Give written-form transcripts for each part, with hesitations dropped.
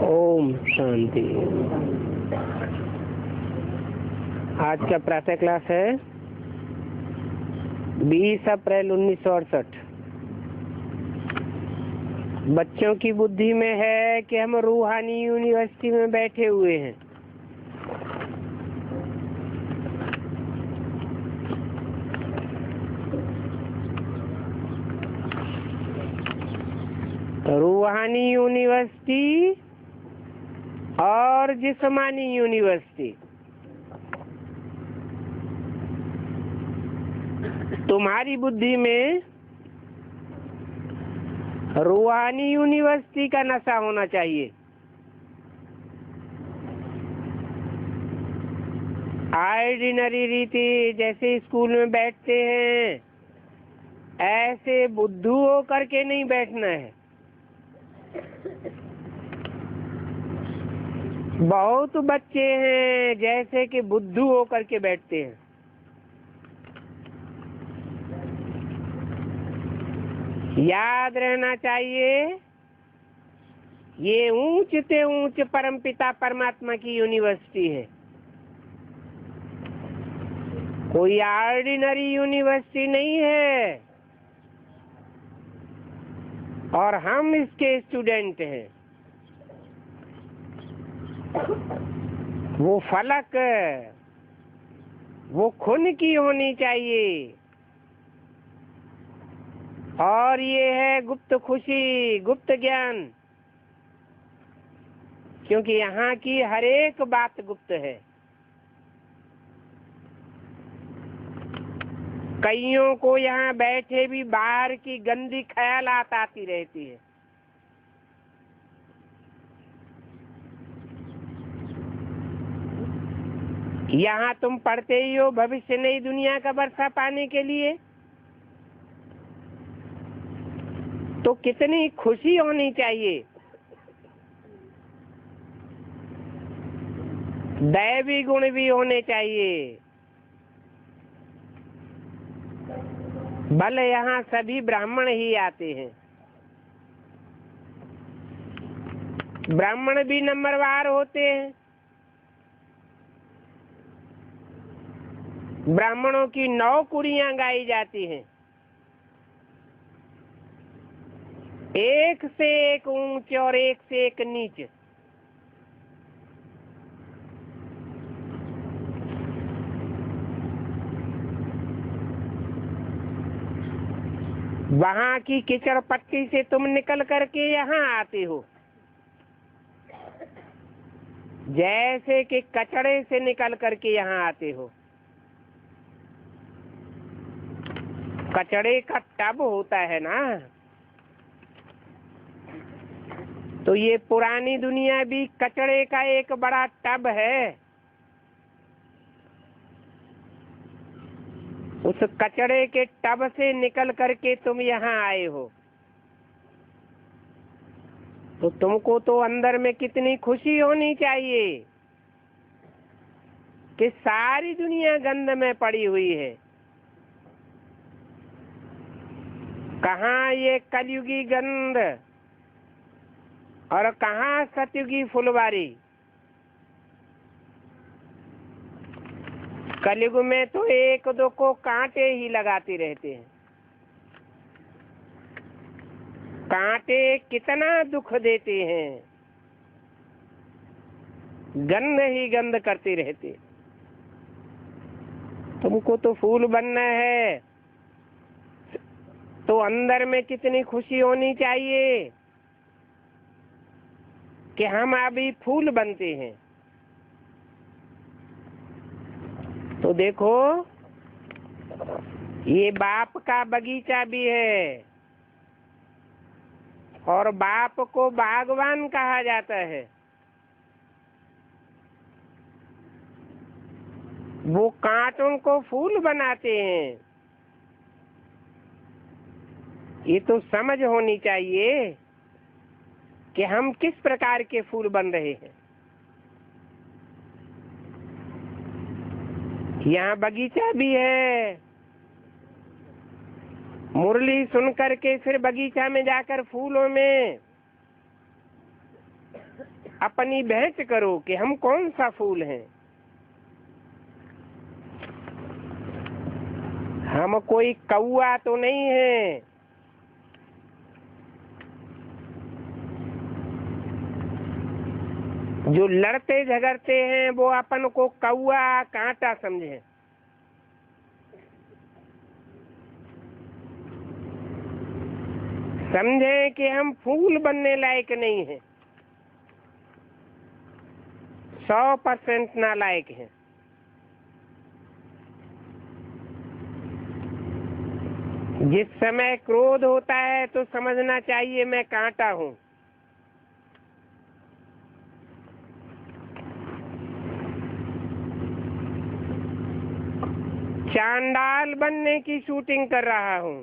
ओम शांति। आज का प्रातः क्लास है 20 अप्रैल 1968। बच्चों की बुद्धि में है कि हम रूहानी यूनिवर्सिटी में बैठे हुए हैं। रूहानी यूनिवर्सिटी और जिस्मानी यूनिवर्सिटी, तुम्हारी बुद्धि में रूहानी यूनिवर्सिटी का नशा होना चाहिए। ऑर्डिनरी रीति जैसे स्कूल में बैठते हैं ऐसे बुद्धू होकर के नहीं बैठना है। बहुत बच्चे हैं जैसे कि बुद्धू होकर के बैठते हैं। याद रहना चाहिए ये ऊंच से ऊंच परमपिता परमात्मा की यूनिवर्सिटी है, कोई ऑर्डिनरी यूनिवर्सिटी नहीं है। और हम इसके स्टूडेंट हैं। वो फलक वो खून की होनी चाहिए और ये है गुप्त खुशी, गुप्त ज्ञान, क्योंकि यहाँ की हर एक बात गुप्त है। कईयों को यहाँ बैठे भी बाहर की गंदी ख्यालात आती रहती है। यहाँ तुम पढ़ते ही हो भविष्य नई दुनिया का वर्षा पाने के लिए, तो कितनी खुशी होनी चाहिए। दैवी गुण भी होने चाहिए। भले यहाँ सभी ब्राह्मण ही आते हैं, ब्राह्मण भी नंबरवार होते हैं। ब्राह्मणों की 9 कुड़ियां गाई जाती हैं, एक से एक ऊंच और एक से एक नीच। वहां की कीचड़ पट्टी से तुम निकल करके यहाँ आते हो, जैसे कि कचड़े से निकल करके यहाँ आते हो। कचड़े का टब होता है ना, तो ये पुरानी दुनिया भी कचड़े का एक बड़ा टब है। उस कचड़े के टब से निकल करके तुम यहाँ आए हो, तो तुमको तो अंदर में कितनी खुशी होनी चाहिए कि सारी दुनिया गंध में पड़ी हुई है। कहाँ ये कलयुगी गंध और कहाँ सतयुगी फुलवारी। कलयुग में तो एक दो को कांटे ही लगाते रहते हैं। कांटे कितना दुख देते हैं, गंध ही गंध करते रहते। तुमको तो फूल बनना है, तो अंदर में कितनी खुशी होनी चाहिए कि हम अभी फूल बनते हैं। तो देखो ये बाप का बगीचा भी है और बाप को बागवान कहा जाता है। वो कांटों को फूल बनाते हैं। ये तो समझ होनी चाहिए कि हम किस प्रकार के फूल बन रहे हैं। यहाँ बगीचा भी है, मुरली सुन करके फिर बगीचा में जाकर फूलों में अपनी भेंट करो कि हम कौन सा फूल हैं। हम कोई कौआ तो नहीं है। जो लड़ते झगड़ते हैं वो अपन को कौआ कांटा समझे। समझे कि हम फूल बनने लायक नहीं हैं, 100% नालायक हैं। जिस समय क्रोध होता है तो समझना चाहिए मैं कांटा हूं। चांडाल बनने की शूटिंग कर रहा हूं।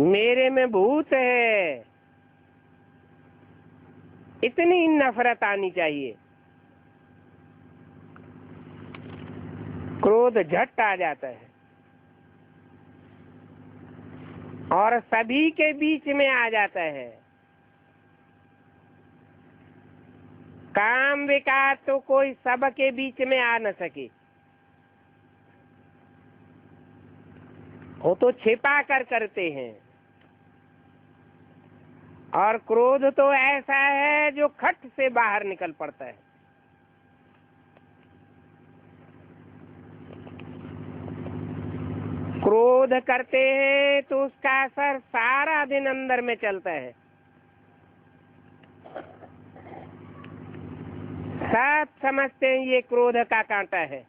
मेरे में भूत है, इतनी नफरत आनी चाहिए। क्रोध झट आ जाता है और सभी के बीच में आ जाता है। काम विकार तो कोई सबके बीच में आ न सके, वो तो छिपा कर करते हैं। और क्रोध तो ऐसा है जो खट से बाहर निकल पड़ता है। क्रोध करते हैं तो उसका असर सारा दिन अंदर में चलता है। सब समझते हैं ये क्रोध का कांटा है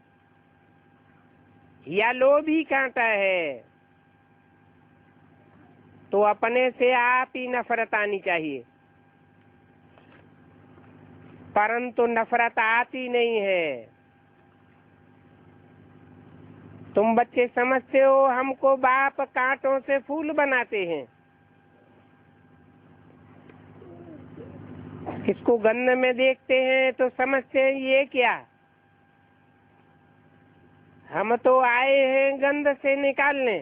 या लोभी कांटा है, तो अपने से आप ही नफरत आनी चाहिए। परंतु नफरत आती नहीं है। तुम बच्चे समझते हो हमको बाप कांटों से फूल बनाते हैं। इसको गंध में देखते हैं तो समझते हैं ये क्या। हम तो आए हैं गंध से निकालने,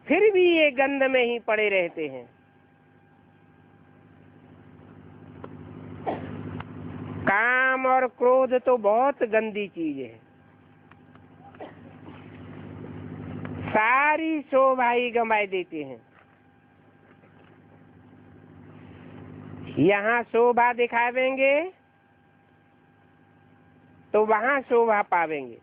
फिर भी ये गंध में ही पड़े रहते हैं। काम और क्रोध तो बहुत गंदी चीज है। सारी शोभा ही गंवाई देते हैं। यहाँ शोभा दिखावेंगे तो वहां शोभा पावेंगे।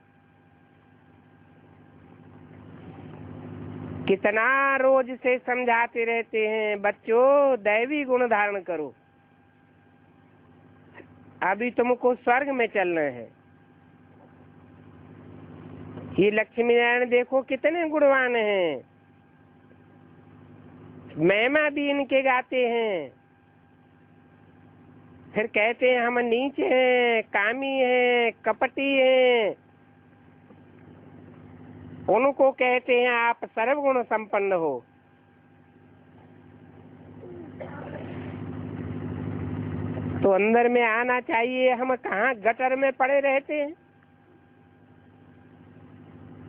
कितना रोज से समझाते रहते हैं बच्चों दैवी गुण धारण करो, अभी तुमको स्वर्ग में चलना है। ये लक्ष्मी नारायण देखो कितने गुणवान हैं, महिमा भी इनके गाते हैं। फिर कहते हैं हम नीच हैं, कामी हैं, कपटी हैं। उनको कहते हैं आप सर्वगुण संपन्न हो। तो अंदर में आना चाहिए। हम कहाँ गटर में पड़े रहते हैं।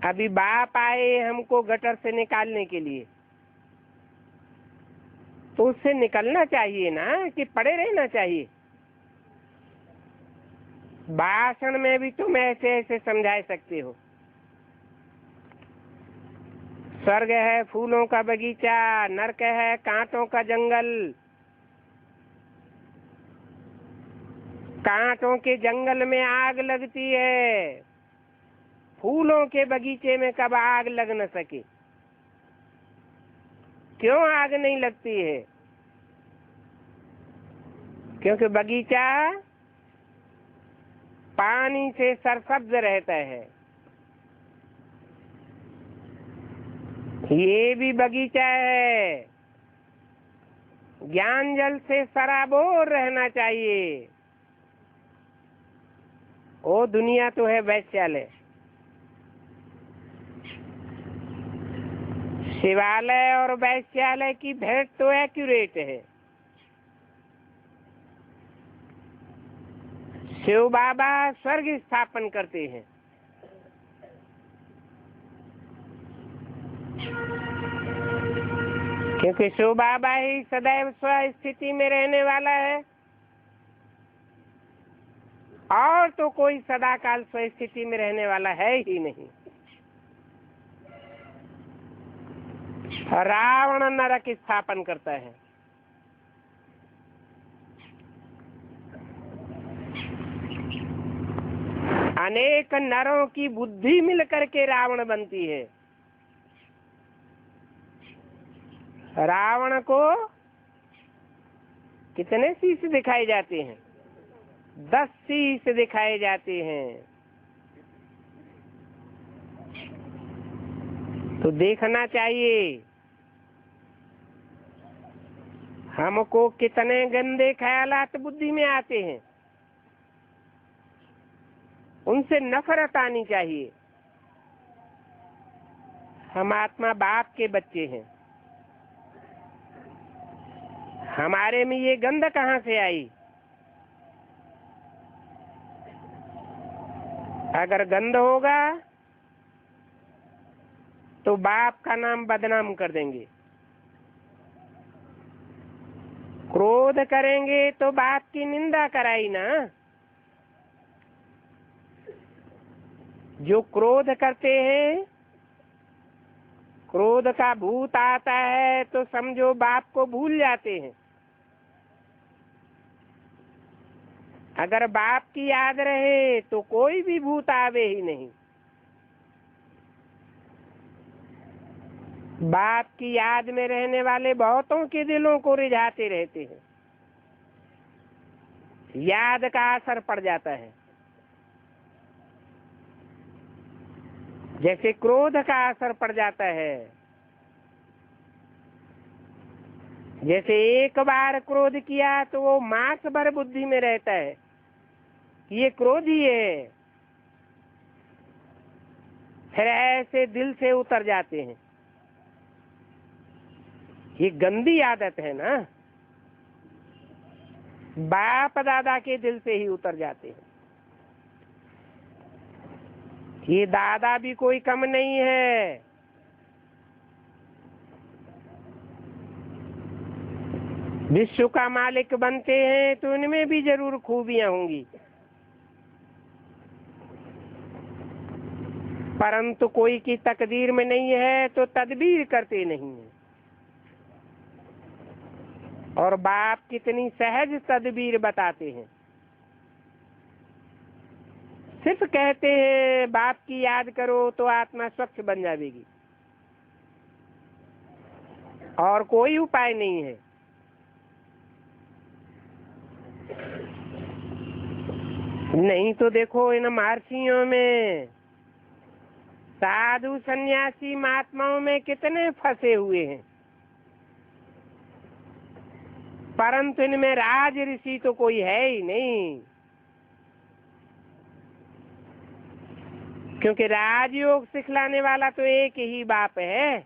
अभी बाप आए हमको गटर से निकालने के लिए, तो उससे निकलना चाहिए ना कि पड़े रहना चाहिए। भाषण में भी तुम ऐसे ऐसे समझा सकते हो। स्वर्ग है फूलों का बगीचा, नरक है कांटों का जंगल। कांटों के जंगल में आग लगती है, फूलों के बगीचे में कब आग लग न सके। क्यों आग नहीं लगती है? क्योंकि बगीचा पानी से सरसब्ज रहता है। ये भी बगीचा है, ज्ञान जल से सराबोर रहना चाहिए। ओ दुनिया तो है वैश्यालय। शिवालय और वैश्यालय की भेंट तो एक्यूरेट है। शिव बाबा स्वर्ग स्थापन करते हैं। क्योंकि शिव बाबा ही सदैव स्वस्थिति में रहने वाला है, और तो कोई सदाकाल स्वस्थिति में रहने वाला है ही नहीं। रावण नरक स्थापन करता है। अनेक नरों की बुद्धि मिलकर के रावण बनती है। रावण को कितने शीश दिखाए जाते हैं? 10 शीश दिखाए जाते हैं। तो देखना चाहिए हमको कितने गंदे ख्यालात बुद्धि में आते हैं, उनसे नफरत आनी चाहिए। हम आत्मा बाप के बच्चे हैं, हमारे में ये गंध कहाँ से आई? अगर गंध होगा तो बाप का नाम बदनाम कर देंगे, क्रोध करेंगे तो बाप की निंदा कराई ना। जो क्रोध करते हैं, क्रोध का भूत आता है तो समझो बाप को भूल जाते हैं। अगर बाप की याद रहे तो कोई भी भूत आवे ही नहीं। बाप की याद में रहने वाले बहुतों के दिलों को रिझाते रहते हैं, याद का असर पड़ जाता है। जैसे क्रोध का असर पड़ जाता है, जैसे एक बार क्रोध किया तो वो मास भर बुद्धि में रहता है कि ये क्रोधी है, फिर ऐसे दिल से उतर जाते हैं। ये गंदी आदत है ना, बाप दादा के दिल से ही उतर जाते हैं। ये दादा भी कोई कम नहीं है, विश्व का मालिक बनते हैं तो इनमें भी जरूर खूबियां होंगी, परंतु कोई की तकदीर में नहीं है तो तदबीर करते नहीं है। और बाप कितनी सहज तदबीर बताते हैं। सिर्फ कहते हैं बाप की याद करो तो आत्मा स्वच्छ बन जाएगी, और कोई उपाय नहीं है। नहीं तो देखो इन महर्षियों में, साधु सन्यासी महात्माओं में कितने फंसे हुए हैं, परंतु इनमें राज ऋषि तो कोई है ही नहीं। क्योंकि राजयोग सिखलाने वाला तो एक ही बाप है।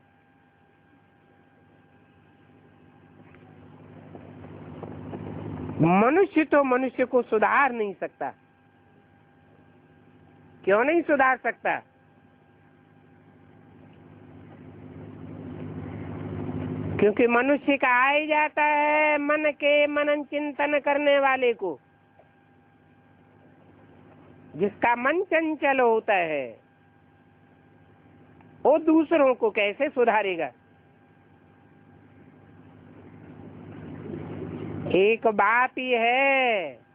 मनुष्य तो मनुष्य को सुधार नहीं सकता। क्यों नहीं सुधार सकता? क्योंकि मनुष्य का आ ही जाता है मन के मनन चिंतन करने वाले को। जिसका मन चंचल होता है वो दूसरों को कैसे सुधारेगा? एक बाप ही है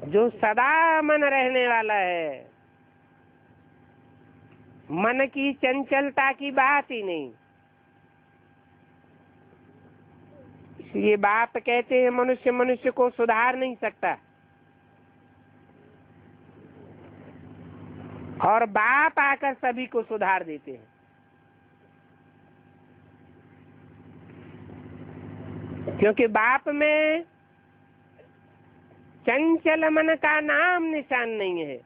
जो सदा मन रहने वाला है, मन की चंचलता की बात ही नहीं। इसलिए बाप कहते हैं मनुष्य मनुष्य को सुधार नहीं सकता, और बाप आकर सभी को सुधार देते हैं। क्योंकि बाप में चंचल मन का नाम निशान नहीं है।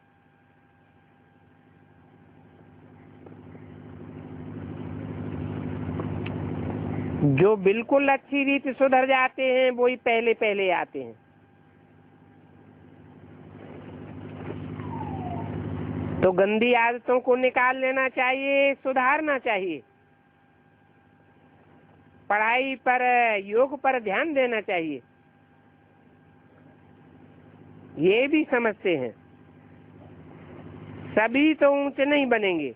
जो बिल्कुल अच्छी रीति सुधर जाते हैं वो ही पहले पहले आते हैं। तो गंदी आदतों को निकाल लेना चाहिए, सुधारना चाहिए। पढ़ाई पर, योग पर ध्यान देना चाहिए, ये भी समझते हैं। सभी तो ऊंचे नहीं बनेंगे,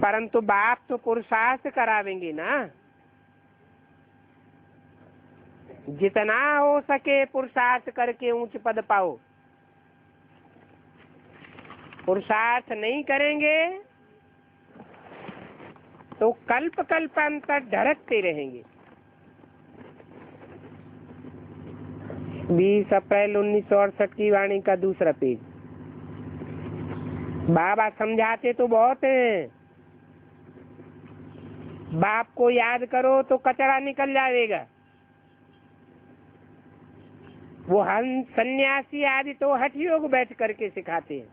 परंतु बाप तो पुरुषार्थ करावेंगे ना। जितना हो सके पुरुषार्थ करके ऊंच पद पाओ। पुरुषार्थ नहीं करेंगे तो कल्प कल्पांतर ढरकते रहेंगे। 20 अप्रैल 1968 की वाणी का दूसरा पेज। बाबा समझाते तो बहुत हैं, बाप को याद करो तो कचरा निकल जाएगा। वो हम सन्यासी आदि तो हठ योग बैठ करके सिखाते हैं,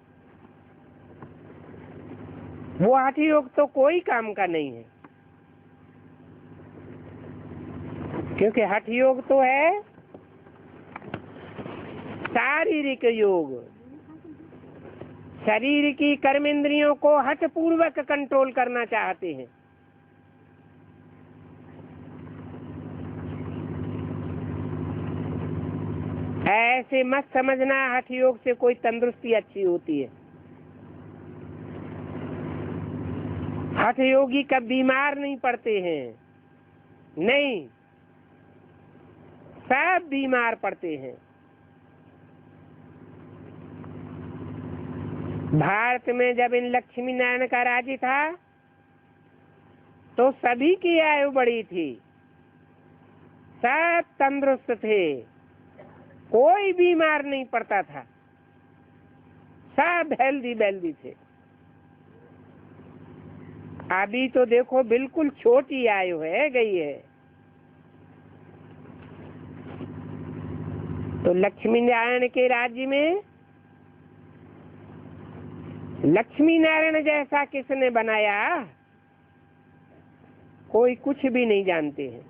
वो हठ योग तो कोई काम का नहीं है, क्योंकि हठ योग तो है शारीरिक योग। शरीर की कर्मेंद्रियों को हठ पूर्वक कंट्रोल करना चाहते हैं। ऐसे मत समझना हठ योग से कोई तंदुरुस्ती अच्छी होती है। हठ योगी कब बीमार नहीं पड़ते हैं, नहीं, सब बीमार पड़ते हैं। भारत में जब इन लक्ष्मी नारायण का राज्य था तो सभी की आयु बड़ी थी, सब तंदुरुस्त थे, कोई बीमार नहीं पड़ता था, सब हेल्दी थे। अभी तो देखो बिल्कुल छोटी आयु है गई है। तो लक्ष्मी नारायण के राज्य में लक्ष्मी नारायण जैसा किसने बनाया, कोई कुछ भी नहीं जानते हैं।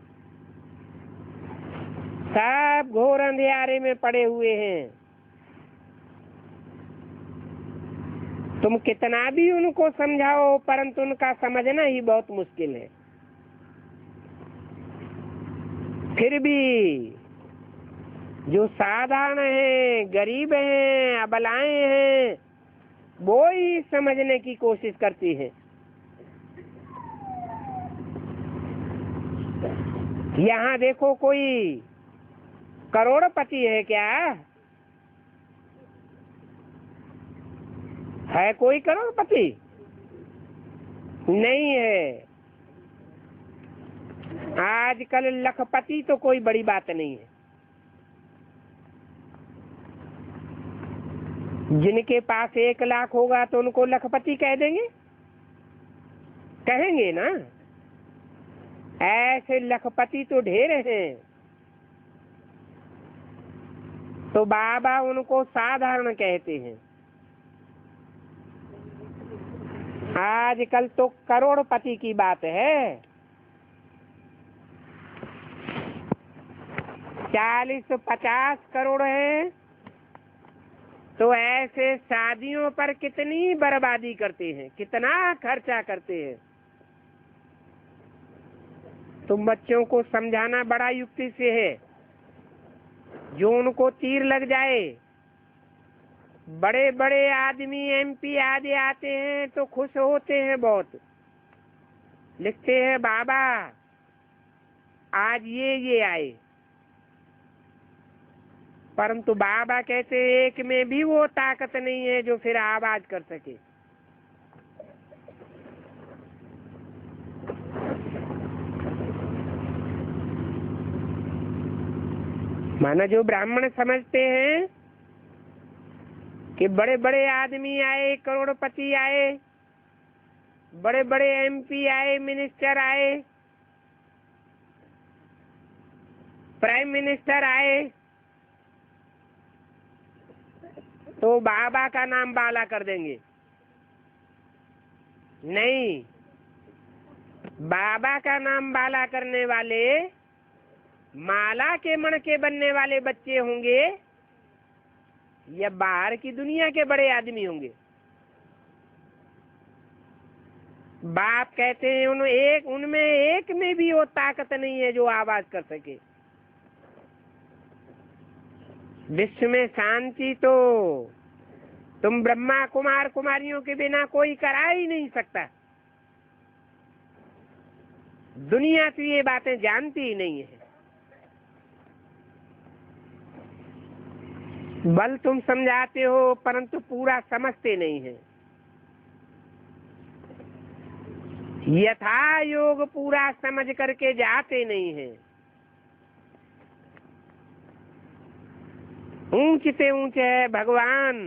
सब घोर अंधियारे में पड़े हुए हैं। तुम कितना भी उनको समझाओ परंतु उनका समझना ही बहुत मुश्किल है। फिर भी जो साधारण हैं, गरीब हैं, अबलाएं हैं, वो ही समझने की कोशिश करती है। यहाँ देखो कोई करोड़पति है क्या? है कोई करोड़पति? नहीं है। आजकल लखपति तो कोई बड़ी बात नहीं है। जिनके पास 1 लाख होगा तो उनको लखपति कह देंगे, कहेंगे ना। ऐसे लखपति तो ढेर हैं। तो बाबा उनको साधारण कहते हैं। आजकल तो करोड़पति की बात है। 40-50 करोड़ है तो ऐसे शादियों पर कितनी बर्बादी करते हैं, कितना खर्चा करते हैं। तुम बच्चों को समझाना बड़ा युक्ति से है, जो उनको तीर लग जाए। बड़े बड़े आदमी MP आदि आते हैं तो खुश होते हैं बहुत, लिखते हैं बाबा आज ये आए, परंतु बाबा कहते एक में भी वो ताकत नहीं है जो फिर आवाज कर सके। माना जो ब्राह्मण समझते हैं कि बड़े बड़े आदमी आए, करोड़पति आए, बड़े बड़े MP आए, मिनिस्टर आए, प्राइम मिनिस्टर आए, तो बाबा का नाम बाला कर देंगे। नहीं, बाबा का नाम बाला करने वाले माला के मण के बनने वाले बच्चे होंगे या बाहर की दुनिया के बड़े आदमी होंगे। बाप कहते हैं उनमें एक में भी वो ताकत नहीं है जो आवाज कर सके। विश्व में शांति तो तुम ब्रह्मा कुमार कुमारियों के बिना कोई करा ही नहीं सकता। दुनिया तो ये बातें जानती ही नहीं है। बल तुम समझाते हो परंतु पूरा समझते नहीं है। यथा योग पूरा समझ करके जाते नहीं है। ऊंच से ऊंच है भगवान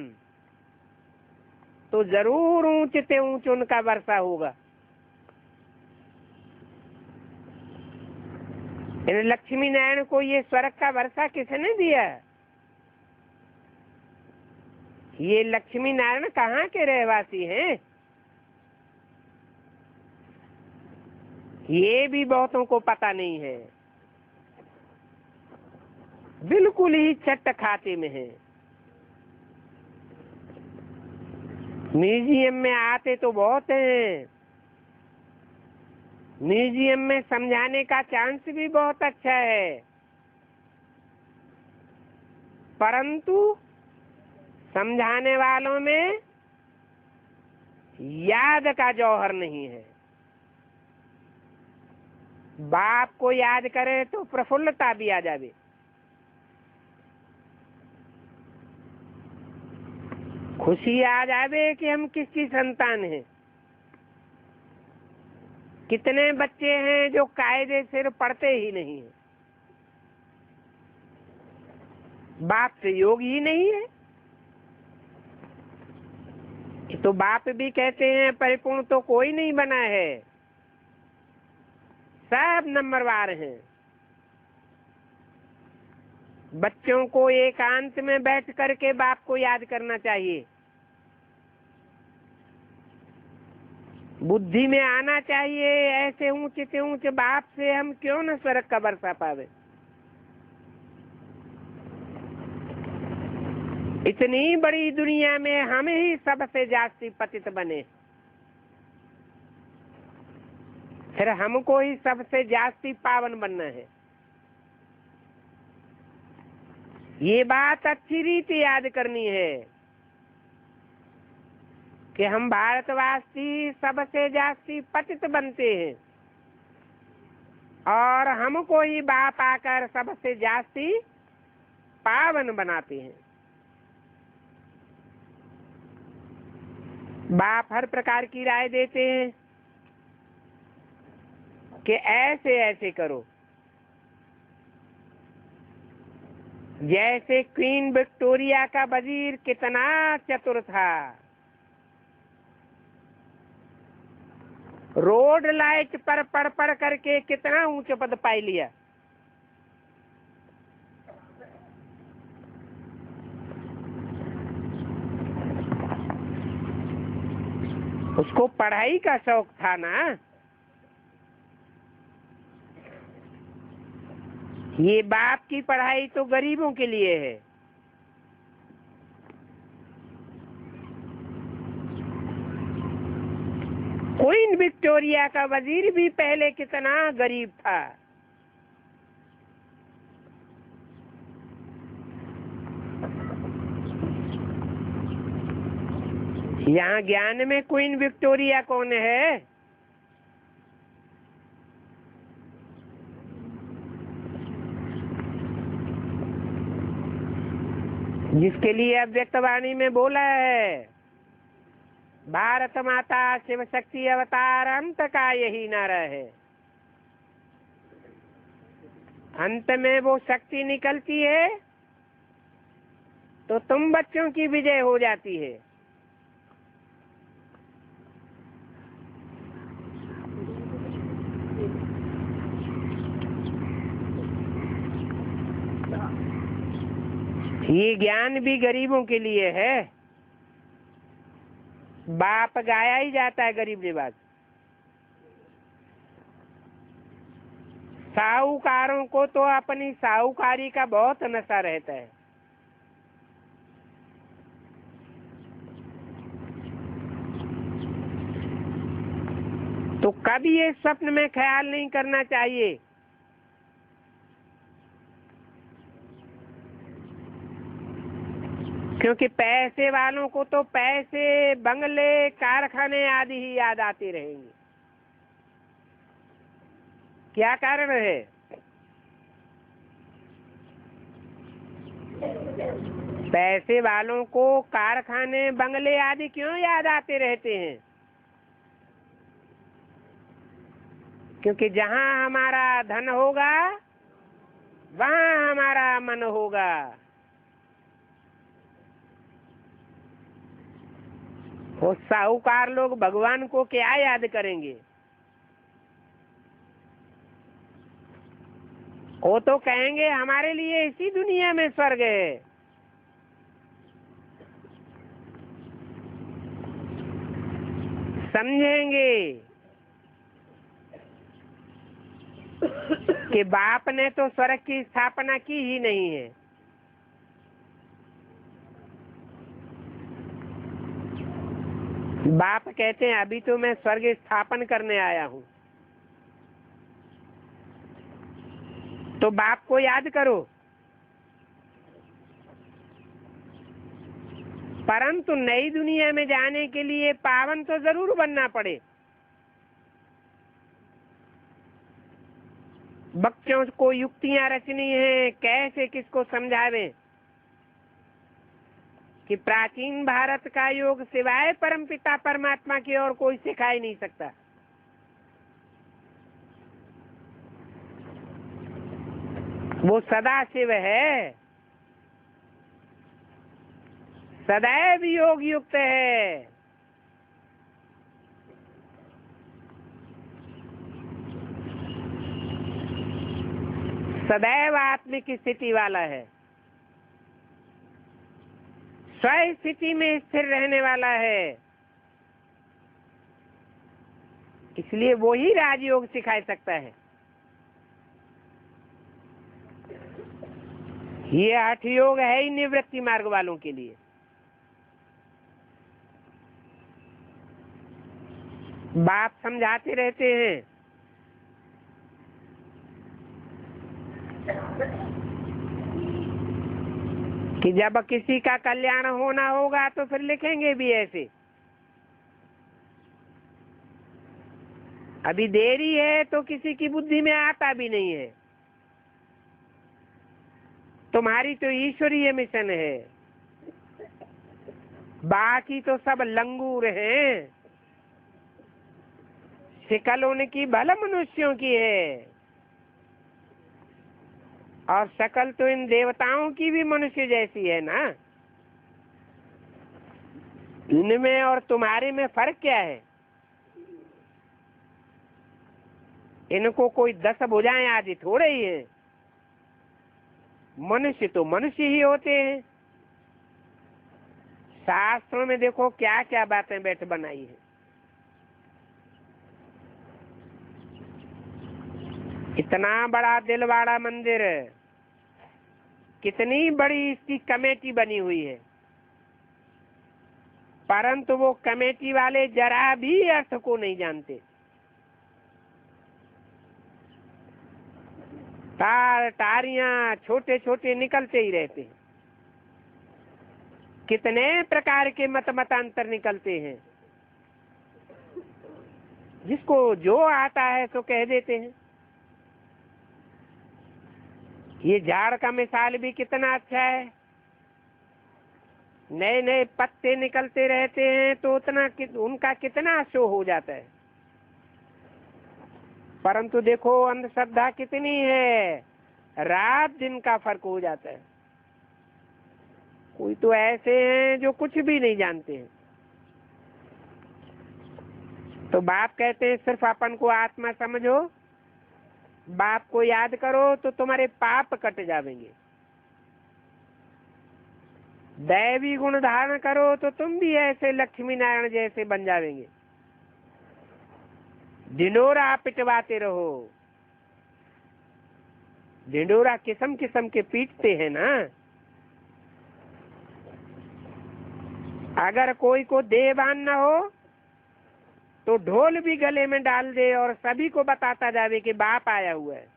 तो जरूर ऊंच से ऊंच उनका वर्षा होगा। इन लक्ष्मी नारायण को ये स्वर्ग का वर्षा किसने दिया? ये लक्ष्मी नारायण कहाँ के रहवासी हैं? ये भी बहुतों को पता नहीं है। बिल्कुल ही चट्ट खाते में है। म्यूजियम में आते तो बहुत हैं। म्यूजियम में समझाने का चांस भी बहुत अच्छा है, परंतु समझाने वालों में याद का जौहर नहीं है। बाप को याद करे तो प्रफुल्लता भी आ जावे। खुशी आ जावे कि हम किसकी संतान हैं। कितने बच्चे हैं जो कायदे से पढ़ते ही नहीं है, बाप से योग ही नहीं है। तो बाप भी कहते हैं परिपूर्ण तो कोई नहीं बना है, सब नंबरवार हैं। बच्चों को एकांत में बैठ करके बाप को याद करना चाहिए। बुद्धि में आना चाहिए ऐसे ऊंचे से ऊंचे बाप से हम क्यों न स्वर्ग का वर्षा पावे। इतनी बड़ी दुनिया में हम ही सबसे जास्ती पतित बने, फिर हमको ही सबसे जास्ती पावन बनना है। ये बात अच्छी रीति याद करनी है कि हम भारतवासी सबसे जास्ती पतित बनते हैं और हमको ही बाप आकर सबसे जास्ती पावन बनाते हैं। बाप हर प्रकार की राय देते हैं कि ऐसे ऐसे करो। जैसे क्वीन विक्टोरिया का वजीर कितना चतुर था, रोड लाइट पर पढ़ करके कितना ऊंचा पद पाई लिया। उसको पढ़ाई का शौक था ना। ये बाप की पढ़ाई तो गरीबों के लिए है। क्वीन विक्टोरिया का वजीर भी पहले कितना गरीब था। यहाँ ज्ञान में क्वीन विक्टोरिया कौन है? जिसके लिए अव्यक्तवाणी में बोला है भारत माता शिव शक्ति अवतार अंत का यही नारा है। अंत में वो शक्ति निकलती है तो तुम बच्चों की विजय हो जाती है। ये ज्ञान भी गरीबों के लिए है। बाप गाया ही जाता है गरीब निवाज। साहूकारों को तो अपनी साहूकारी का बहुत नशा रहता है। तो कभी ये स्वप्न में ख्याल नहीं करना चाहिए क्योंकि पैसे वालों को तो पैसे, बंगले, कारखाने आदि ही याद आते रहेंगे। क्या कारण है? पैसे वालों को कारखाने, बंगले आदि क्यों याद आते रहते हैं? क्योंकि जहां हमारा धन होगा वहां हमारा मन होगा। वो साहूकार लोग भगवान को क्या याद करेंगे? वो तो कहेंगे हमारे लिए इसी दुनिया में स्वर्ग है। समझेंगे कि बाप ने तो स्वर्ग की स्थापना की ही नहीं है। बाप कहते हैं अभी तो मैं स्वर्ग स्थापन करने आया हूं। तो बाप को याद करो, परंतु नई दुनिया में जाने के लिए पावन तो जरूर बनना पड़े। बच्चों को युक्तियां रचनी है, कैसे किसको समझावें कि प्राचीन भारत का योग सिवाय परमपिता परमात्मा की और कोई सिखा ही नहीं सकता। वो सदा शिव है, सदैव योग युक्त है। सदैव आत्मिक स्थिति वाला है, स्व स्थिति में स्थिर रहने वाला है। इसलिए वो ही राजयोग सिखा सकता है। ये हठ योग है ही निवृत्ति मार्ग वालों के लिए। बाप समझाते रहते हैं कि जब किसी का कल्याण होना होगा तो फिर लिखेंगे भी ऐसे। अभी देरी है तो किसी की बुद्धि में आता भी नहीं है। तुम्हारी तो ईश्वरीय मिशन है, बाकी तो सब लंगूर हैं। शिकल उनकी भला मनुष्यों की है और शकल तो इन देवताओं की भी मनुष्य जैसी है ना। इनमें और तुम्हारे में फर्क क्या है? इनको कोई 10 भुजाएं आदि थोड़े ही है। मनुष्य तो मनुष्य ही होते हैं। शास्त्रों में देखो क्या क्या बातें बैठ बनाई है। इतना बड़ा दिलवाड़ा मंदिर, कितनी बड़ी इसकी कमेटी बनी हुई है, परंतु वो कमेटी वाले जरा भी अर्थ को नहीं जानते। तार तारियां छोटे छोटे निकलते ही रहते हैं। कितने प्रकार के मतांतर निकलते हैं, जिसको जो आता है सो कह देते हैं। ये झाड़ का मिसाल भी कितना अच्छा है। नए नए पत्ते निकलते रहते हैं तो उनका कितना शो हो जाता है, परंतु देखो अंधश्रद्धा कितनी है, रात दिन का फर्क हो जाता है। कोई तो ऐसे हैं जो कुछ भी नहीं जानते हैं। तो बाप कहते हैं सिर्फ अपन को आत्मा समझो, बाप को याद करो तो तुम्हारे पाप कट जाएंगे। दैवी गुण धारण करो तो तुम भी ऐसे लक्ष्मी नारायण जैसे बन जाएंगे। ढिंडोरा पिटवाते रहो। ढिंडोरा किस्म किस्म के पीटते हैं ना। अगर कोई को देहभान न हो तो ढोल भी गले में डाल दे और सभी को बताता जावे कि बाप आया हुआ है।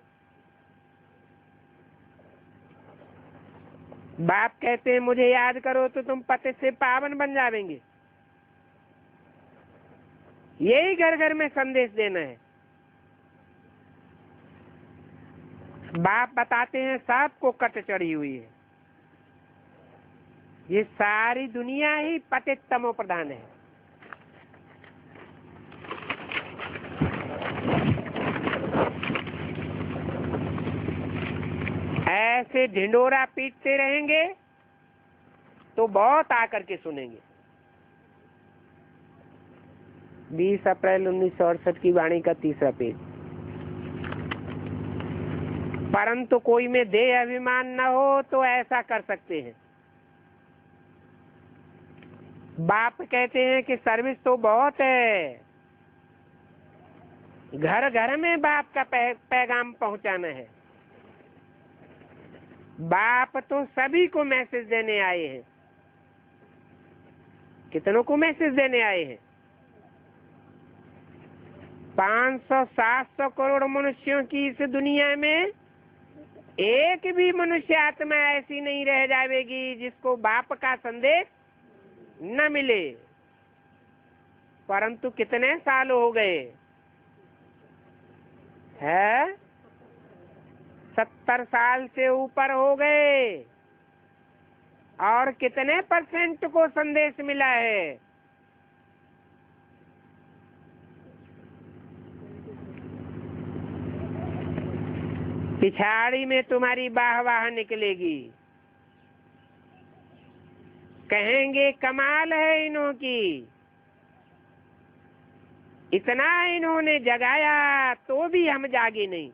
बाप कहते हैं मुझे याद करो तो तुम पतित से पावन बन जावेंगे। यही घर घर में संदेश देना है। बाप बताते हैं सबको कट चढ़ी हुई है। ये सारी दुनिया ही पतित तमो प्रधान है। ऐसे ढिंडोरा पीटते रहेंगे तो बहुत आकर के सुनेंगे। 20 अप्रैल 1968 की वाणी का 3रा पेज। परंतु कोई में देह अभिमान न हो तो ऐसा कर सकते हैं। बाप कहते हैं कि सर्विस तो बहुत है, घर घर में बाप का पैगाम पहुंचाना है। बाप तो सभी को मैसेज देने आए हैं। कितनों को मैसेज देने आए हैं? 500-700 करोड़ मनुष्यों की इस दुनिया में एक भी मनुष्य आत्मा ऐसी नहीं रह जाएगी जिसको बाप का संदेश न मिले। परंतु कितने साल हो गए हैं? 70 साल से ऊपर हो गए। और कितने % को संदेश मिला है? पिछाड़ी में तुम्हारी वाह निकलेगी। कहेंगे कमाल है इन्हों की, इतना इन्होंने जगाया तो भी हम जागे नहीं।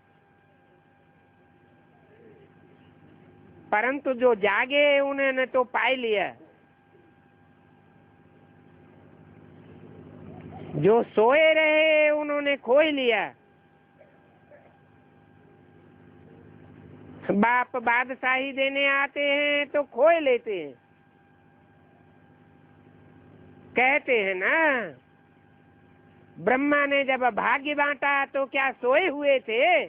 परंतु जो जागे उन्होंने तो पाई लिया, जो सोए रहे उन्होंने खोई लिया। बाप बादशाही देने आते हैं तो खोए लेते हैं। कहते हैं ना, ब्रह्मा ने जब भाग्य बांटा तो क्या सोए हुए थे?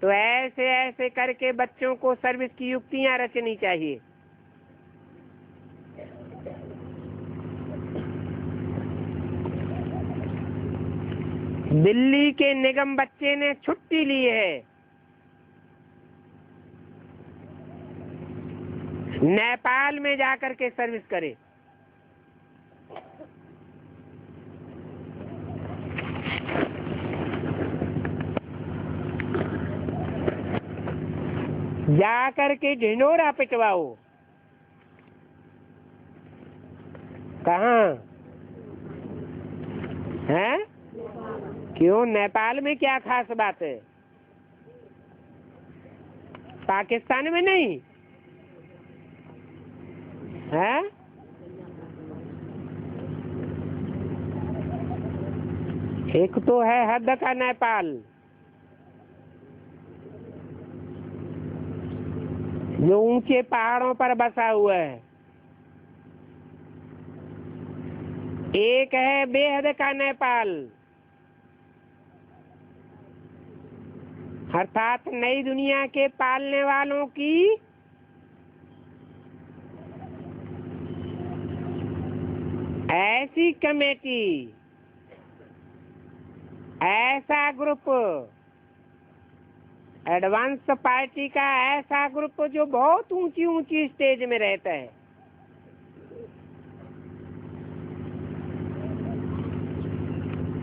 तो ऐसे ऐसे करके बच्चों को सर्विस की युक्तियां रचनी चाहिए। दिल्ली के निगम बच्चे ने छुट्टी ली है, नेपाल में जाकर के सर्विस करे। जाकर के ढिंडोरा पिटवाओ। कहाँ है? क्यों, नेपाल में क्या खास बात है? पाकिस्तान में नहीं है? एक तो है हद का नेपाल, जो ऊंचे पहाड़ों पर बसा हुआ है। एक है बेहद का नेपाल, अर्थात नई दुनिया के पालने वालों की ऐसी कमेटी, ऐसा ग्रुप, एडवांस पार्टी का ऐसा ग्रुप जो बहुत ऊंची ऊंची स्टेज में रहता है।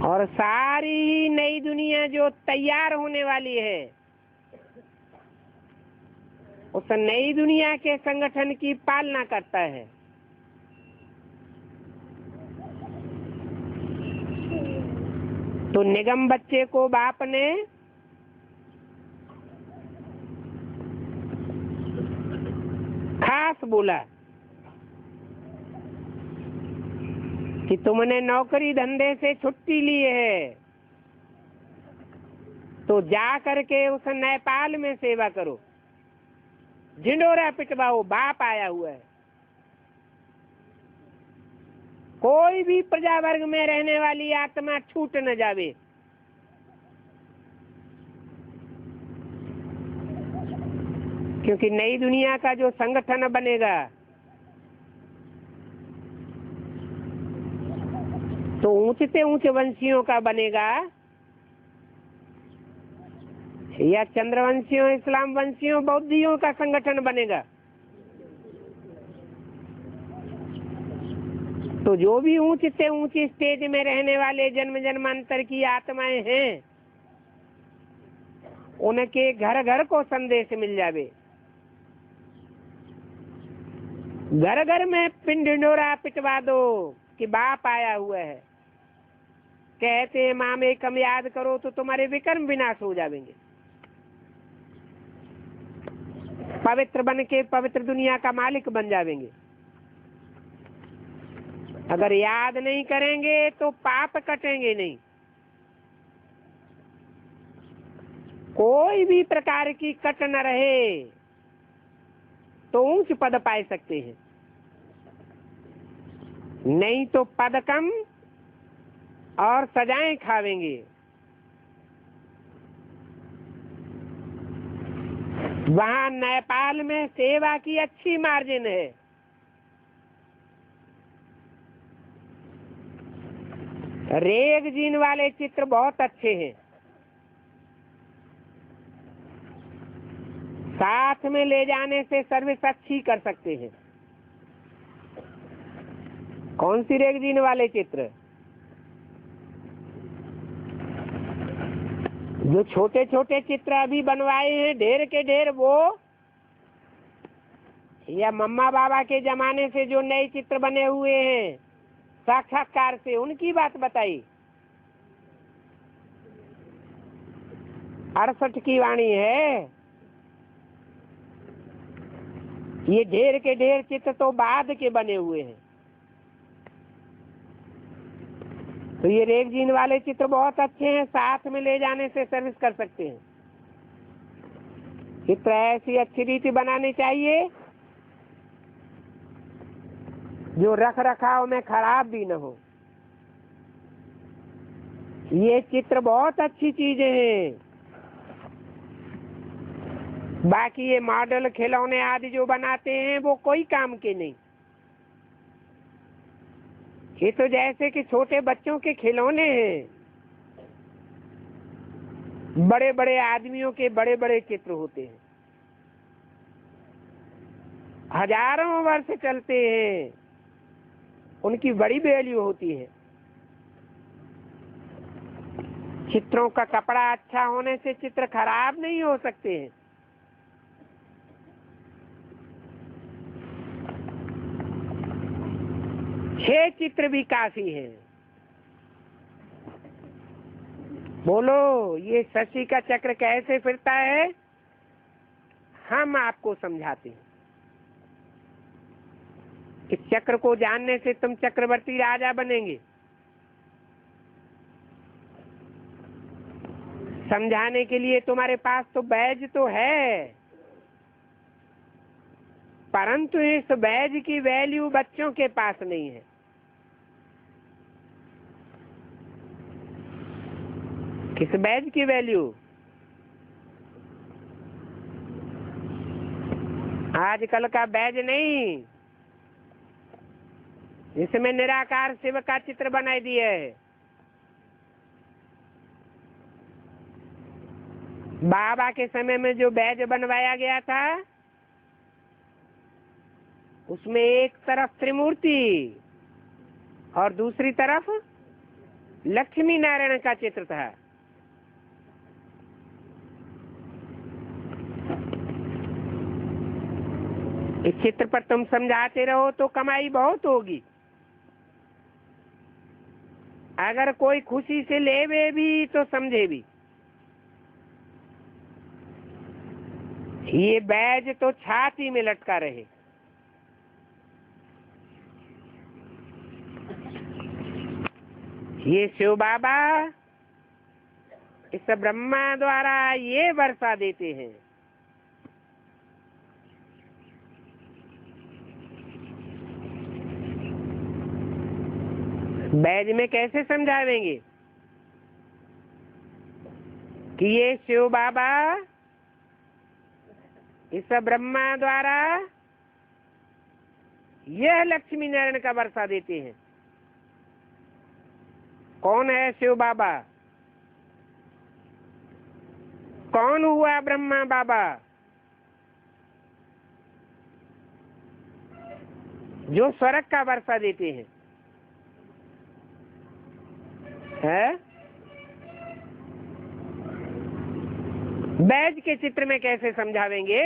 और सारी नई दुनिया जो तैयार होने वाली है, उस नई दुनिया के संगठन की पालना करता है। तो निगम बच्चे को बाप ने खास बोला कि तुमने नौकरी धंधे से छुट्टी ली है तो जा करके उस नेपाल में सेवा करो, ढिंडोरा पिटवाओ, बाप आया हुआ है। कोई भी प्रजा वर्ग में रहने वाली आत्मा छूट न जावे। क्योंकि नई दुनिया का जो संगठन बनेगा तो ऊंचे से ऊंचे वंशियों का बनेगा या चंद्रवंशियों, इस्लाम वंशियों, बौद्धियों का संगठन बनेगा। तो जो भी ऊंचे से ऊंची स्टेज में रहने वाले जन्म जन्मांतर की आत्माएं हैं, उनके घर घर को संदेश मिल जावे। घर घर में पिंड ढिंढोरा पिटवा दो कि बाप आया हुआ है। कहते मामे कम याद करो तो तुम्हारे विकर्म विनाश हो जाएंगे। पवित्र बन के पवित्र दुनिया का मालिक बन जाएंगे। अगर याद नहीं करेंगे तो पाप कटेंगे नहीं। कोई भी प्रकार की कट न रहे तो ऊंच पद पाए सकते हैं, नहीं तो पद कम और सजाएं खावेंगे। वहां नेपाल में सेवा की अच्छी मार्जिन है। रेगजीन वाले चित्र बहुत अच्छे हैं। साथ में ले जाने से सर्विस अच्छी कर सकते हैं। कौन सी रेगजीन वाले चित्र? जो छोटे छोटे चित्र अभी बनवाए हैं ढेर के ढेर, वो या मम्मा बाबा के जमाने से जो नए चित्र बने हुए हैं साक्षात्कार से, उनकी बात बताई। 68 की वाणी है। ये ढेर के ढेर चित्र तो बाद के बने हुए हैं। तो ये रेगजीन वाले चित्र बहुत अच्छे हैं, साथ में ले जाने से सर्विस कर सकते हैं। चित्र ऐसी अच्छी रीति बनानी चाहिए जो रख रखाव में खराब भी न हो। ये चित्र बहुत अच्छी चीजें हैं। बाकी ये मॉडल खिलौने आदि जो बनाते हैं वो कोई काम के नहीं। ये तो जैसे कि छोटे बच्चों के खिलौने हैं। बड़े बड़े आदमियों के बड़े बड़े चित्र होते हैं, हजारों वर्ष चलते हैं, उनकी बड़ी वैल्यू होती है। चित्रों का कपड़ा अच्छा होने से चित्र खराब नहीं हो सकते हैं। छह चित्र भी काफी हैं। बोलो, ये शशि का चक्र कैसे फिरता है हम आपको समझाते हैं। इस चक्र को जानने से तुम चक्रवर्ती राजा बनेंगे। समझाने के लिए तुम्हारे पास तो बैज तो है, परंतु इस बैज की वैल्यू बच्चों के पास नहीं है। किस बैज की वैल्यू? आजकल का बैज नहीं, इसमें निराकार शिव का चित्र बनाई दिया है। बाबा के समय में जो बैज बनवाया गया था उसमें एक तरफ त्रिमूर्ति और दूसरी तरफ लक्ष्मी नारायण का चित्र था। इस चित्र पर तुम समझाते रहो तो कमाई बहुत होगी। अगर कोई खुशी से लेवे भी तो समझे भी। ये बैज तो छाती में लटका रहे। ये शिव बाबा इस ब्रह्मा द्वारा ये वर्षा देते हैं। बैज में कैसे समझावेंगे कि ये शिव बाबा इस ब्रह्मा द्वारा यह लक्ष्मी नारायण का वर्षा देते हैं। कौन है शिव बाबा? कौन हुआ ब्रह्मा बाबा? जो स्वर्ग का वर्षा देते हैं। है? बैज के चित्र में कैसे समझावेंगे?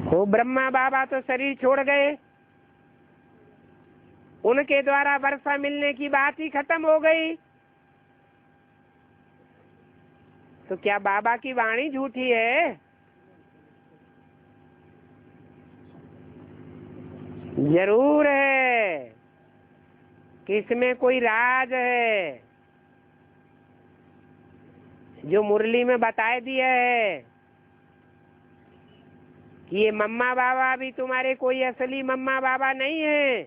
वो ब्रह्मा बाबा तो शरीर छोड़ गए, उनके द्वारा वर्षा मिलने की बात ही खत्म हो गई। तो क्या बाबा की वाणी झूठी है? जरूर है कि इसमें कोई राज है जो मुरली में बताए दिया है कि ये मम्मा बाबा भी तुम्हारे कोई असली मम्मा बाबा नहीं है।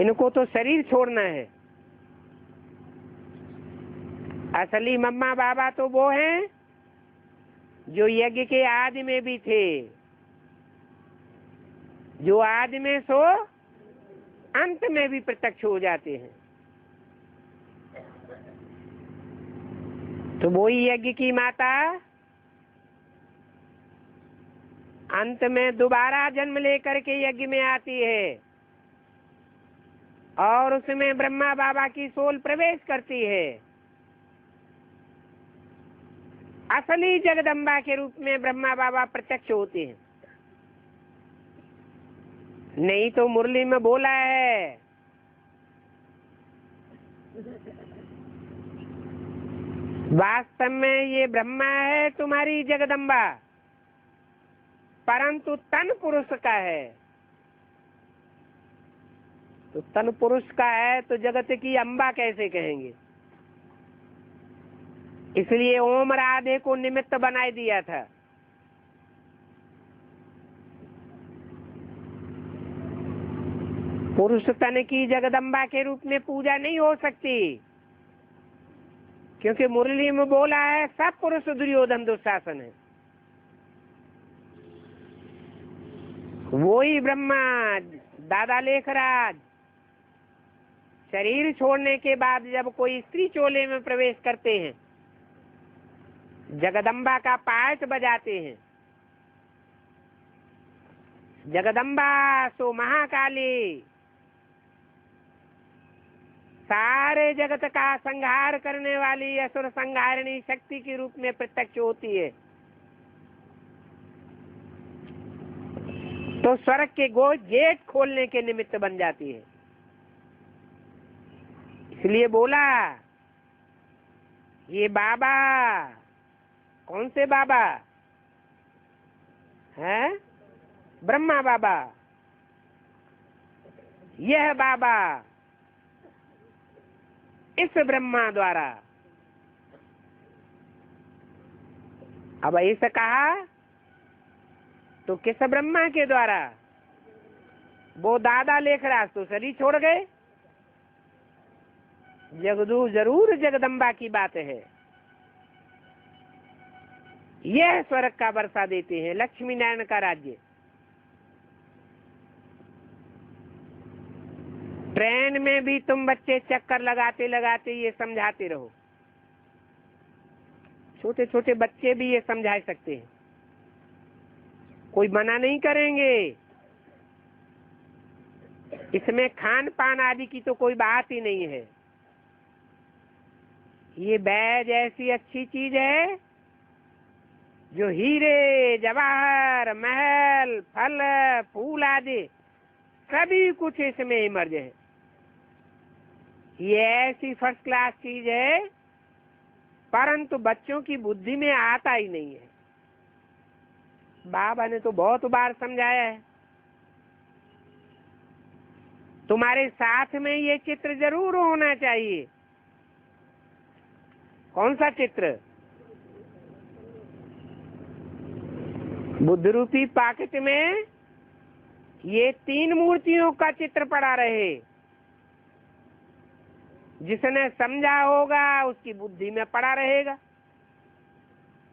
इनको तो शरीर छोड़ना है। असली मम्मा बाबा तो वो हैं जो यज्ञ के आदि में भी थे, जो आदि में सो अंत में भी प्रत्यक्ष हो जाते हैं। तो वही यज्ञ की माता अंत में दोबारा जन्म लेकर के यज्ञ में आती है और उसमें ब्रह्मा बाबा की सोल प्रवेश करती है। असली जगदम्बा के रूप में ब्रह्मा बाबा प्रत्यक्ष होते हैं। नहीं तो मुरली में बोला है वास्तव में ये ब्रह्मा है तुम्हारी जगदम्बा, परंतु तन पुरुष का है। तो तन पुरुष का है तो जगत की अम्बा कैसे कहेंगे? इसलिए ओम राधे को निमित्त बनाए दिया था। पुरुष तन की जगदम्बा के रूप में पूजा नहीं हो सकती, क्योंकि मुरली में बोला है सब पुरुष दुर्योधन दुशासन है। वो ही ब्रह्मा दादा लेखराज शरीर छोड़ने के बाद जब कोई स्त्री चोले में प्रवेश करते हैं, जगदम्बा का पायस बजाते हैं। जगदम्बा सो महाकाली सारे जगत का संहार करने वाली असुर संहारिणी शक्ति के रूप में प्रत्यक्ष होती है। तो स्वर्ग के गेट खोलने के निमित्त बन जाती है। इसलिए बोला ये बाबा, कौन से बाबा हैं? ब्रह्मा बाबा। यह बाबा इस ब्रह्मा द्वारा, अब ऐसा कहा तो किस ब्रह्मा के द्वारा? वो दादा लेखराज तो शरीर छोड़ गए। जरूर जगदम्बा की बात है। यह स्वर्ग का वर्षा देते हैं, लक्ष्मी नारायण का राज्य। ट्रेन में भी तुम बच्चे चक्कर लगाते लगाते ये समझाते रहो। छोटे छोटे बच्चे भी ये समझा सकते हैं, कोई मना नहीं करेंगे। इसमें खान पान आदि की तो कोई बात ही नहीं है। ये बैज ऐसी अच्छी चीज है जो हीरे जवाहर महल फल फूल आदि सभी कुछ इसमें इमर्ज है। ये ऐसी फर्स्ट क्लास चीज है, परंतु बच्चों की बुद्धि में आता ही नहीं है। बाबा ने तो बहुत बार समझाया है। तुम्हारे साथ में ये चित्र जरूर होना चाहिए। कौन सा चित्र? बुद्ध रूपी पाकिट में ये 3 मूर्तियों का चित्र पड़ा रहे। जिसने समझा होगा उसकी बुद्धि में पड़ा रहेगा,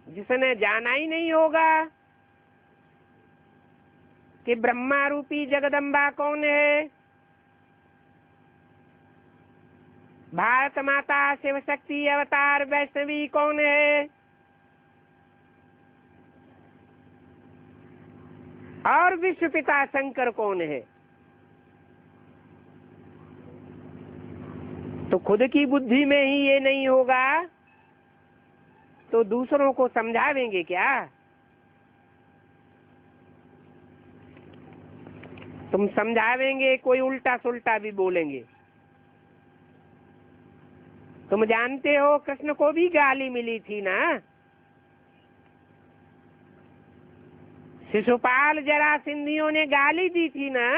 जिसने जाना ही नहीं होगा कि ब्रह्मा रूपी जगदम्बा कौन है, भारत माता शिव शक्ति अवतार वैष्णवी कौन है, और विश्व पिता शंकर कौन है, तो खुद की बुद्धि में ही ये नहीं होगा तो दूसरों को समझावेंगे क्या? तुम समझावेंगे कोई उल्टा सुल्टा भी बोलेंगे। तुम जानते हो कृष्ण को भी गाली मिली थी ना, शिशुपाल जरासंधियों ने गाली दी थी ना।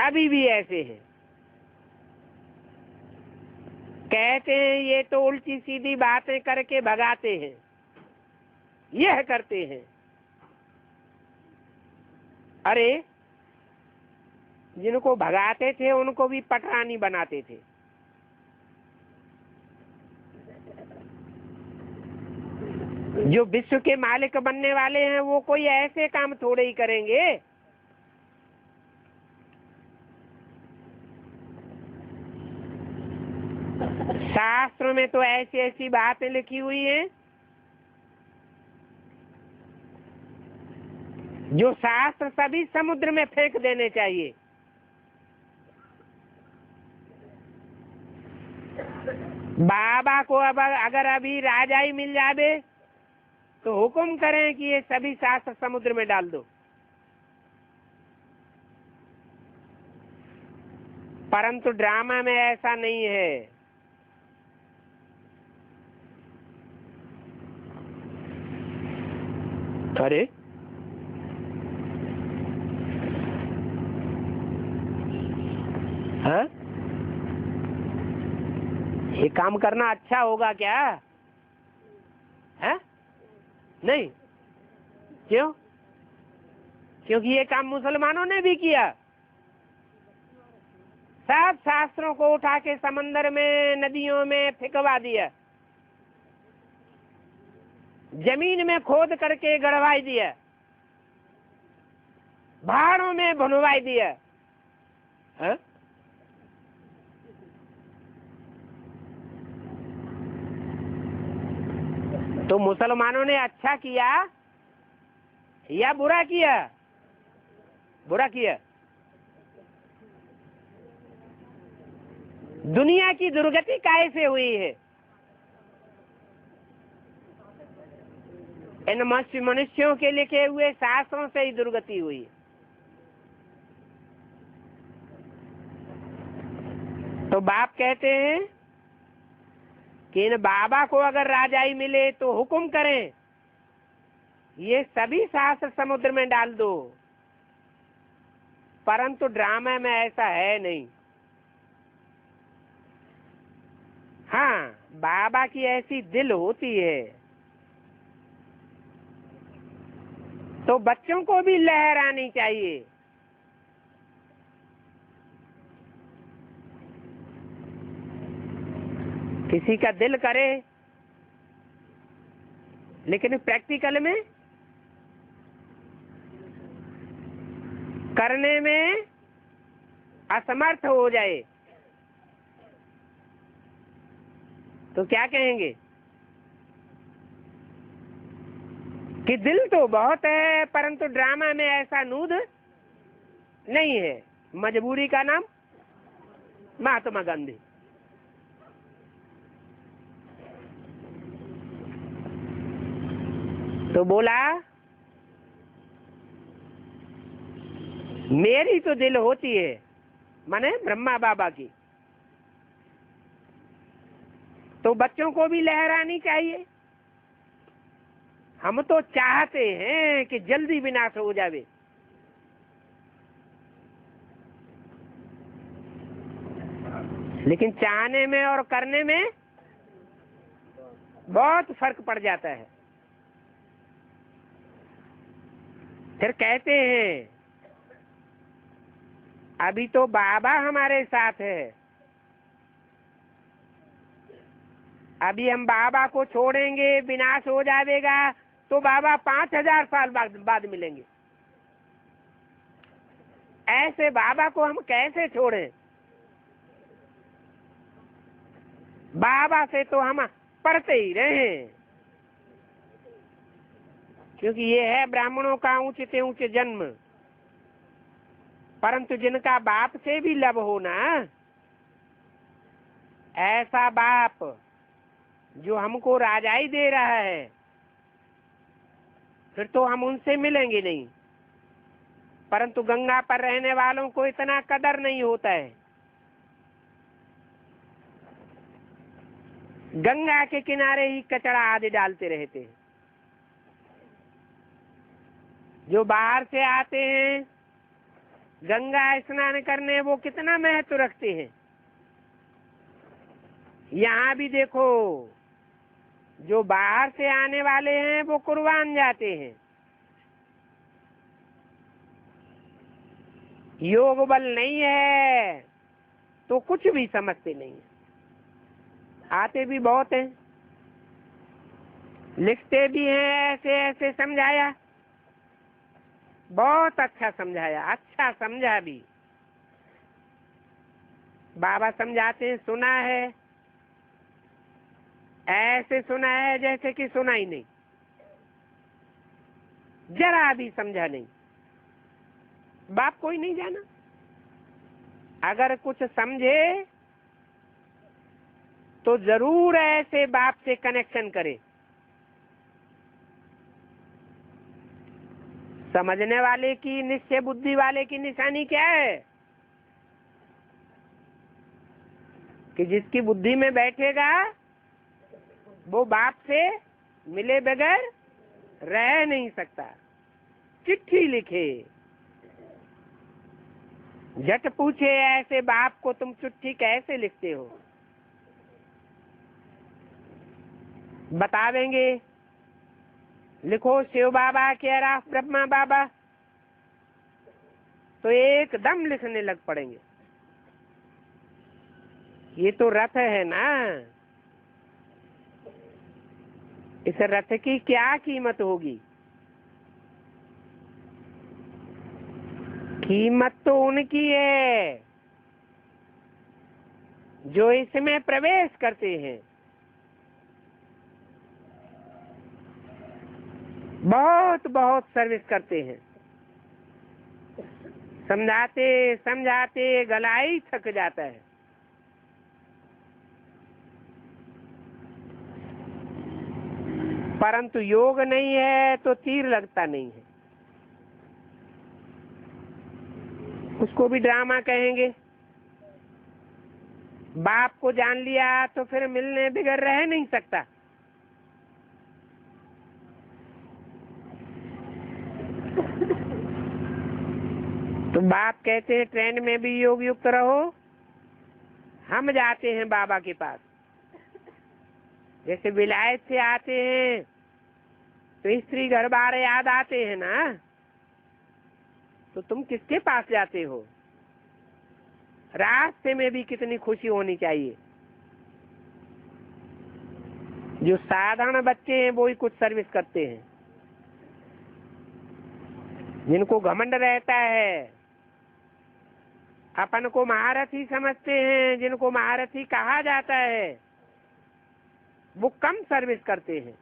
अभी भी ऐसे हैं, कहते हैं ये तो उल्टी सीधी बातें करके भगाते हैं, यह करते हैं। अरे जिनको भगाते थे उनको भी पटरानी बनाते थे। जो विश्व के मालिक बनने वाले हैं वो कोई ऐसे काम थोड़े ही करेंगे। शास्त्र में तो ऐसी ऐसी बातें लिखी हुई हैं जो शास्त्र सभी समुद्र में फेंक देने चाहिए। बाबा को अब अगर अभी राजाई मिल जावे तो हुक्म करें कि ये सभी शास्त्र समुद्र में डाल दो, परंतु ड्रामा में ऐसा नहीं है। अरे हाँ, ये काम करना अच्छा होगा क्या? है नहीं, क्यों? क्योंकि ये काम मुसलमानों ने भी किया। सब शास्त्रों को उठा के समंदर में नदियों में फेंकवा दिया, जमीन में खोद करके गड़वाई दिया, पहाड़ों में भुनवाई दिया। है? तो मुसलमानों ने अच्छा किया या बुरा किया? बुरा किया। दुनिया की दुर्गति कैसे हुई है? इन मनुष्यों के लिखे हुए शास्त्रों से ही दुर्गति हुई। तो बाप कहते हैं कि इन बाबा को अगर राजाई मिले तो हुक्म करें ये सभी शास्त्र समुद्र में डाल दो, परंतु ड्रामा में ऐसा है नहीं। हाँ, बाबा की ऐसी दिल होती है तो बच्चों को भी लहर आनी चाहिए। किसी का दिल करे लेकिन प्रैक्टिकल में करने में असमर्थ हो जाए तो क्या कहेंगे कि दिल तो बहुत है परंतु ड्रामा में ऐसा नूद नहीं है। मजबूरी का नाम महात्मा गांधी। तो बोला मेरी तो दिल होती है, माने ब्रह्मा बाबा की, तो बच्चों को भी लहरानी चाहिए। हम तो चाहते हैं कि जल्दी विनाश हो जावे, लेकिन चाहने में और करने में बहुत फर्क पड़ जाता है। फिर कहते हैं अभी तो बाबा हमारे साथ है, अभी हम बाबा को छोड़ेंगे, विनाश हो जाएगा, तो बाबा 5000 साल बाद मिलेंगे। ऐसे बाबा को हम कैसे छोड़ें? बाबा से तो हम पढ़ते ही रहे, क्योंकि ये है ब्राह्मणों का ऊंचे से ऊंचे जन्म। परंतु जिनका बाप से भी लब हो ना, ऐसा बाप जो हमको राजाई दे रहा है, फिर तो हम उनसे मिलेंगे नहीं। परंतु गंगा पर रहने वालों को इतना कदर नहीं होता है। गंगा के किनारे ही कचरा आदि डालते रहते हैं। जो बाहर से आते हैं गंगा स्नान करने, वो कितना महत्व रखते हैं। यहाँ भी देखो, जो बाहर से आने वाले हैं वो कुर्बान जाते हैं। योग बल नहीं है तो कुछ भी समझते नहीं है। आते भी बहुत हैं, लिखते भी हैं, ऐसे ऐसे समझाया, बहुत अच्छा समझाया, अच्छा समझा भी। बाबा समझाते हैं, सुना है, ऐसे सुना है जैसे कि सुना ही नहीं, जरा भी समझा नहीं। बाप कोई नहीं जाना। अगर कुछ समझे तो जरूर ऐसे बाप से कनेक्शन करे। समझने वाले की, निश्चय बुद्धि वाले की निशानी क्या है? कि जिसकी बुद्धि में बैठेगा वो बाप से मिले बगैर रह नहीं सकता। चिट्ठी लिखे, झट पूछे ऐसे बाप को, तुम चिट्ठी कैसे लिखते हो? बतावेंगे, लिखो शिव बाबा के राफ ब्रह्मा बाबा, तो एकदम लिखने लग पड़ेंगे। ये तो रथ है ना, इस रथ की क्या कीमत होगी? कीमत तो उनकी है जो इसमें प्रवेश करते हैं। बहुत बहुत सर्विस करते हैं, समझाते समझाते गला ही थक जाता है। परंतु योग नहीं है तो तीर लगता नहीं है। उसको भी ड्रामा कहेंगे। बाप को जान लिया तो फिर मिलने बगैर रह नहीं सकता। तो बाप कहते हैं ट्रेन में भी योग युक्त रहो। हम जाते हैं बाबा के पास, जैसे विलायत से आते हैं तो स्त्री घर बार याद आते हैं ना, तो तुम किसके पास जाते हो? रास्ते में भी कितनी खुशी होनी चाहिए। जो साधारण बच्चे हैं वो ही कुछ सर्विस करते हैं। जिनको घमंड रहता है, अपन को महारथी समझते हैं, जिनको महारथी कहा जाता है, वो कम सर्विस करते हैं।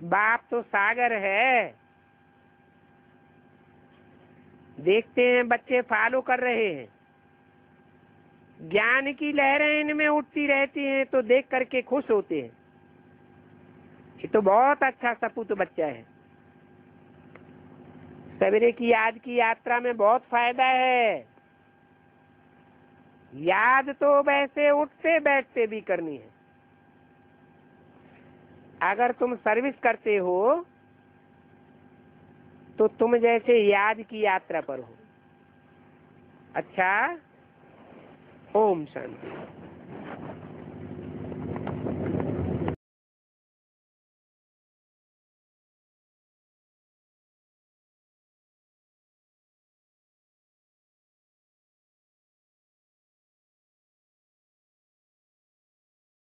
बाप तो सागर है। देखते हैं बच्चे फॉलो कर रहे हैं, ज्ञान की लहरें इनमें उठती रहती हैं, तो देख करके खुश होते हैं। ये तो बहुत अच्छा सपूत बच्चा है। सवेरे की आज की यात्रा में बहुत फायदा है। याद तो वैसे उठते बैठते भी करनी है। अगर तुम सर्विस करते हो तो तुम जैसे याद की यात्रा पर हो। अच्छा, ओम शांति।